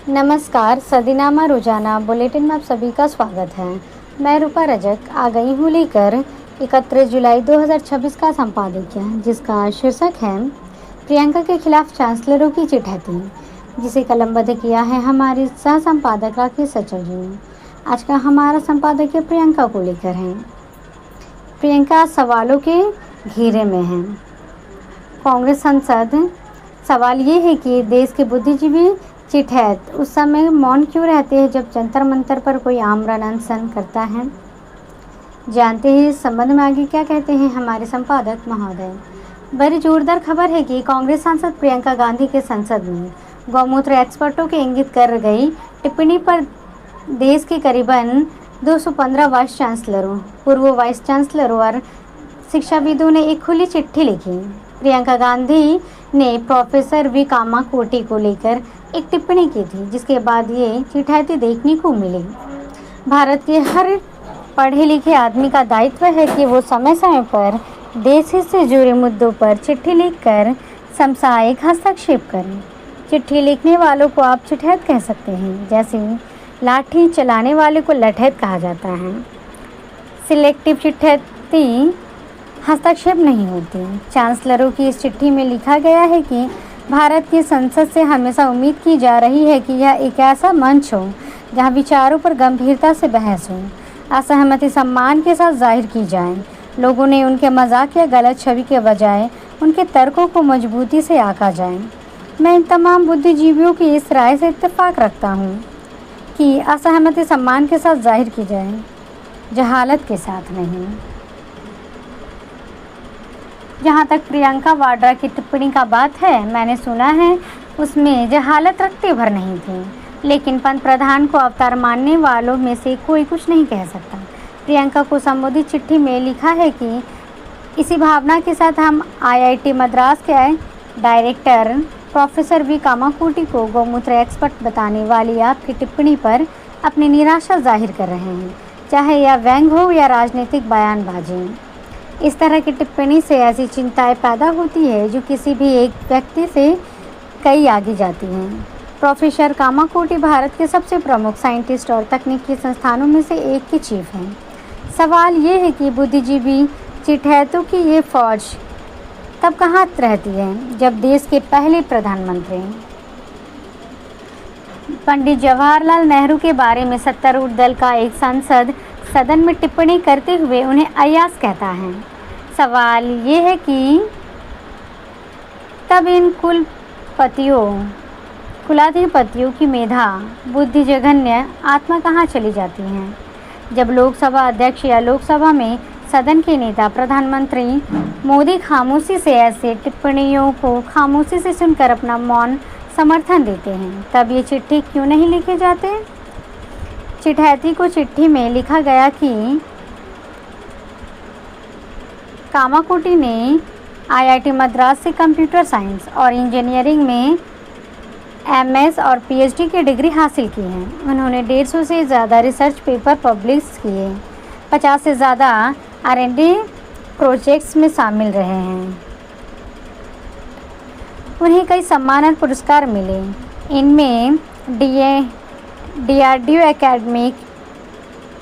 नमस्कार, सदीनामा रोजाना बुलेटिन में आप सभी का स्वागत है। मैं रूपा रजक आ गई हूँ लेकर 31 जुलाई 2026 का संपादकीय, जिसका शीर्षक है प्रियंका के खिलाफ चांसलरों की चिट्ठी, जिसे कलमबद्ध किया है हमारी सह संपादक राकेश सचल जी ने। आज का हमारा संपादकीय प्रियंका को लेकर है। प्रियंका सवालों के घेरे में है। कांग्रेस संसद। सवाल ये है कि देश के बुद्धिजीवी चिटहैत उस समय मौन क्यों रहते हैं जब जंतर मंतर पर कोई आमरण अनशन करता है। जानते हैं इस संबंध में आगे क्या कहते हैं हमारे संपादक महोदय। बड़ी जोरदार खबर है कि कांग्रेस सांसद प्रियंका गांधी के संसद में गौमूत्र एक्सपर्टों के इंगित कर गई टिप्पणी पर देश के करीबन 215 वाइस चांसलरों, पूर्व वाइस चांसलरों और शिक्षाविदों ने एक खुली चिट्ठी लिखी। प्रियंका गांधी ने प्रोफेसर वी कामाकोटी को लेकर एक टिप्पणी की थी, जिसके बाद ये चिट्ठी देखने को मिली। भारत के हर पढ़े लिखे आदमी का दायित्व है कि वो समय समय पर देश से जुड़े मुद्दों पर चिट्ठी लिखकर समसामयिक हस्तक्षेप करें। चिट्ठी लिखने वालों को आप चिट्ठैत कह सकते हैं, जैसे लाठी चलाने वाले को लठैत कहा जाता है। सिलेक्टिव चिट्ठी हस्तक्षेप नहीं होती। चांसलरों की इस चिट्ठी में लिखा गया है कि भारत की संसद से हमेशा उम्मीद की जा रही है कि यह एक ऐसा मंच हो जहां विचारों पर गंभीरता से बहस हो, असहमति सम्मान के साथ जाहिर की जाए। लोगों ने उनके मजाक या गलत छवि के बजाय उनके तर्कों को मजबूती से आंका जाए। मैं इन तमाम बुद्धिजीवियों की इस राय से इत्तेफाक रखता हूँ कि असहमति सम्मान के साथ जाहिर की जाए, जहालत के साथ नहीं। जहाँ तक प्रियंका वाड्रा की टिप्पणी का बात है, मैंने सुना है उसमें जहालत रखते भर नहीं थी, लेकिन पंत प्रधान को अवतार मानने वालों में से कोई कुछ नहीं कह सकता। प्रियंका को संबोधित चिट्ठी में लिखा है कि इसी भावना के साथ हम IIT मद्रास के डायरेक्टर प्रोफेसर वी कामाकोटी को गौमूत्र एक्सपर्ट बताने वाली आपकी टिप्पणी पर अपनी निराशा जाहिर कर रहे हैं, चाहे यह व्यंग हो या राजनीतिक बयानबाजी। इस तरह की टिप्पणी से ऐसी चिंताएं पैदा होती है जो किसी भी एक व्यक्ति से कई आगे जाती हैं। प्रोफेसर कामाकोटी भारत के सबसे प्रमुख साइंटिस्ट और तकनीकी संस्थानों में से एक के चीफ हैं। सवाल ये है कि बुद्धिजीवी चिट्ठैतों की ये फौज तब कहाँ रहती है जब देश के पहले प्रधानमंत्री पंडित जवाहरलाल नेहरू के बारे में सत्तारूढ़ दल का एक सांसद सदन में टिप्पणी करते हुए उन्हें अय्यास कहता है। सवाल ये है कि तब इन कुलाधिपतियों की मेधा, बुद्धि, जघन्य आत्मा कहाँ चली जाती हैं जब लोकसभा अध्यक्ष या लोकसभा में सदन के नेता प्रधानमंत्री मोदी खामोशी से ऐसे टिप्पणियों को खामोशी से सुनकर अपना मौन समर्थन देते हैं। तब ये चिट्ठी क्यों नहीं लिखे जाते। चिट्ठैती को चिट्ठी में लिखा गया कि कामाकोटी ने IIT मद्रास से कंप्यूटर साइंस और इंजीनियरिंग में MS और PhD की डिग्री हासिल की है। उन्होंने 150 से ज़्यादा रिसर्च पेपर पब्लिश किए, 50 से ज़्यादा R&D प्रोजेक्ट्स में शामिल रहे हैं। उन्हें कई सम्मान और पुरस्कार मिले, इनमें DRDO एकेडमिक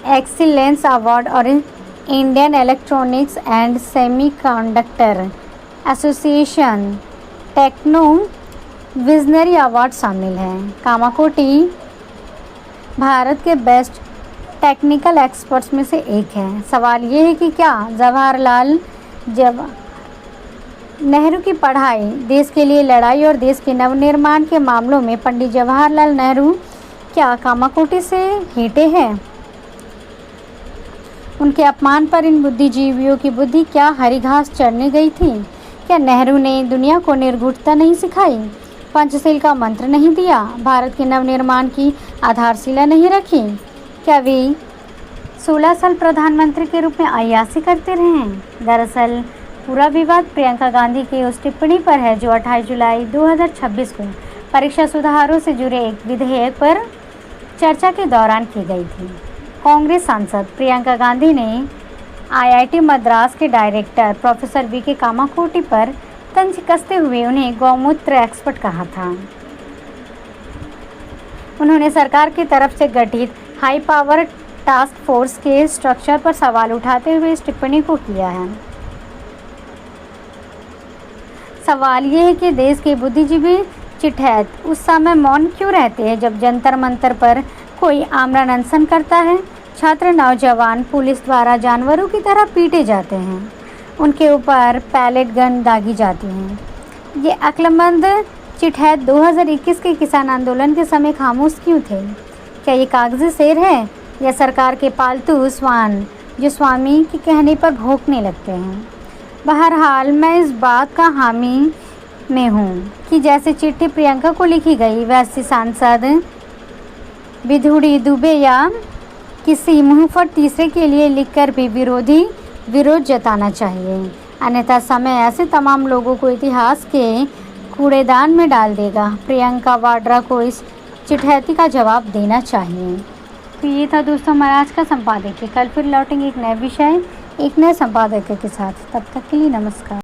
एक्सीलेंस अवार्ड और Indian electronics and semiconductor association techno visionary award शामिल हैं। कामाकोटी भारत के बेस्ट टेक्निकल एक्सपर्ट्स में से एक हैं। सवाल ये है कि क्या जवाहरलाल नेहरू की पढ़ाई, देश के लिए लड़ाई और देश के नवनिर्माण के मामलों में पंडित जवाहरलाल नेहरू क्या कामाकोटी से हेटे हैं। उनके अपमान पर इन बुद्धिजीवियों की बुद्धि क्या हरी घास चढ़ने गई थी। क्या नेहरू ने दुनिया को निर्गुणता नहीं सिखाई, पंचशील का मंत्र नहीं दिया, भारत के नवनिर्माण की आधारशिला नहीं रखी। क्या वे 16 साल प्रधानमंत्री के रूप में अय्यासी करते रहे हैं। दरअसल पूरा विवाद प्रियंका गांधी की उस टिप्पणी पर है जो 28 जुलाई 2026 को परीक्षा सुधारों से जुड़े एक विधेयक पर चर्चा के दौरान की गई थी। कांग्रेस सांसद प्रियंका गांधी ने IIT मद्रास के डायरेक्टर प्रोफेसर VK कामाकोटी पर तंज कसते हुए उन्हें गौमूत्र एक्सपर्ट कहा था। उन्होंने सरकार की तरफ से गठित हाई पावर टास्क फोर्स के स्ट्रक्चर पर सवाल उठाते हुए इस टिप्पणी को किया है। सवाल ये है कि देश के बुद्धिजीवी चिटहैत उस समय मौन क्यों रहते हैं जब जंतर मंतर पर कोई आमरण अनशन करता है। छात्र, नौजवान पुलिस द्वारा जानवरों की तरह पीटे जाते हैं, उनके ऊपर पैलेट गन दागी जाती हैं। ये अक्लमंद चिटहैत 2021 के किसान आंदोलन के समय खामोश क्यों थे? क्या ये कागजी शेर है या सरकार के पालतू श्वान जो स्वामी के कहने पर भौंकने लगते हैं? बहरहाल मैं इस बात का हामी में हूँ कि जैसे चिट्ठी प्रियंका को लिखी गई वैसे सांसद विधुड़ी दुबे या किसी मुंहफट तीसरे के लिए लिखकर भी विरोध जताना चाहिए। अन्यथा समय ऐसे तमाम लोगों को इतिहास के कूड़ेदान में डाल देगा। प्रियंका वाड्रा को इस चिटहैती का जवाब देना चाहिए। तो ये था दोस्तों हमारा आज का संपादकीय। कल फिर लौटेंगे एक नए विषय, एक नए संपादकीय के साथ। तब तक के लिए नमस्कार।